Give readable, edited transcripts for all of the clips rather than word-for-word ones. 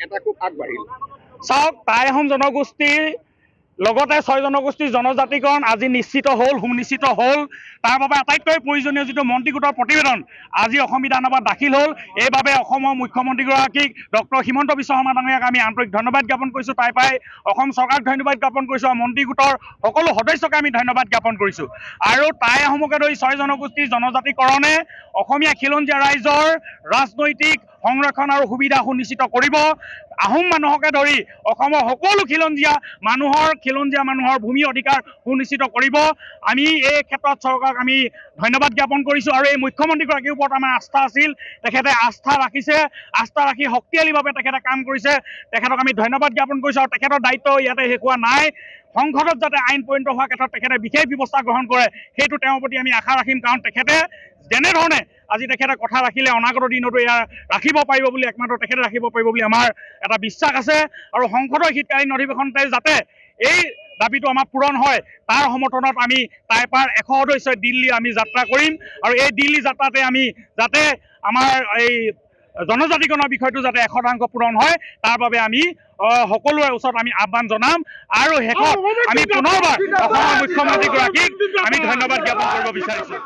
এটা খুব আগবাঢ়িল। চাওক, টাই আহোম জনগোষ্ঠীৰ লগতে 6 জনগোষ্ঠীৰ জনজাতিকৰণ আজি নিশ্চিত হ'ল, সুনিশ্চিত হ'ল। তাৰ বাবে আটাইতকৈ প্ৰয়োজনীয় যিটো মন্ত্ৰী গোটৰ প্ৰতিবেদন আজি অসম বিধানসভাত দাখিল হ'ল। এইবাবে অসমৰ মুখ্যমন্ত্ৰীগৰাকীক ডক্টৰ হিমন্ত বিশ্ব শৰ্মা ডাঙৰীয়াক আমি আন্তৰিক ধন্যবাদ জ্ঞাপন কৰিছোঁ। তাৰ পৰাই অসম চৰকাৰক ধন্যবাদ জ্ঞাপন কৰিছোঁ আৰু মন্ত্ৰী গোটৰ সকলো সদস্যকে আমি ধন্যবাদ জ্ঞাপন কৰিছোঁ। আৰু টাই আহোমকে ধৰি 6 জনগোষ্ঠীৰ জনজাতিকৰণে অসমীয়া খিলঞ্জীয়া ৰাইজৰ ৰাজনৈতিক সংৰক্ষণ আৰু সুবিধা সুনিশ্চিত কৰিব। আহোম মানুহকে ধৰি অসমৰ সকলো খিলঞ্জীয়া মানুহৰ ভূমি অধিকাৰ সুনিশ্চিত কৰিব। আমি এই ক্ষেত্ৰত চৰকাৰক আমি ধন্যবাদ জ্ঞাপন কৰিছোঁ। আৰু এই মুখ্যমন্ত্ৰীগৰাকীৰ ওপৰত আমাৰ আস্থা আছিল, তেখেতে আস্থা ৰাখিছে, আস্থা ৰাখি শক্তিশালীভাৱে তেখেতে কাম কৰিছে। তেখেতক আমি ধন্যবাদ জ্ঞাপন কৰিছোঁ। আৰু তেখেতৰ দায়িত্ব ইয়াতে শেষ হোৱা নাই। সংসদত যাতে আইন পৰিণত হোৱাৰ ক্ষেত্ৰত তেখেতে বিশেষ ব্যৱস্থা গ্ৰহণ কৰে, সেইটো তেওঁৰ প্ৰতি আমি আশা ৰাখিম। কাৰণ তেখেতে যেনেধৰণে আজি তেখেতে কথা ৰাখিলে অনাগত দিনতো এয়া ৰাখিব পাৰিব বুলি, একমাত্ৰ তেখেতে ৰাখিব পাৰিব বুলি আমাৰ এটা বিশ্বাস আছে। আৰু সংসদৰ শীতকালীন অধিৱেশনতে যাতে এই দাবীটো আমাৰ পূৰণ হয়, তাৰ সমৰ্থনত আমি টাইপাৰ 100 সদস্যই দিল্লী আমি যাত্ৰা কৰিম। আৰু এই দিল্লী যাত্ৰাতে আমি যাতে আমাৰ এই জনজাতিকৰণৰ বিষয়টো যাতে 100% পূৰণ হয়, তাৰ বাবে আমি সকলোৰে ওচৰত আমি আহ্বান জনাম। আৰু শেষত আমি পুনৰবাৰ অসমৰ মুখ্যমন্ত্ৰীগৰাকীক আমি ধন্যবাদ জ্ঞাপন কৰিব বিচাৰিছোঁ।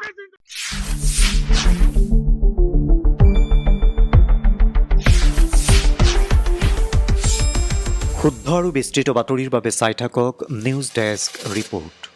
শুদ্ধ আৰু বিস্তৃত বাতৰিৰ বাবে চাই থাকক নিউজ ডেস্ক ৰিপোৰ্ট।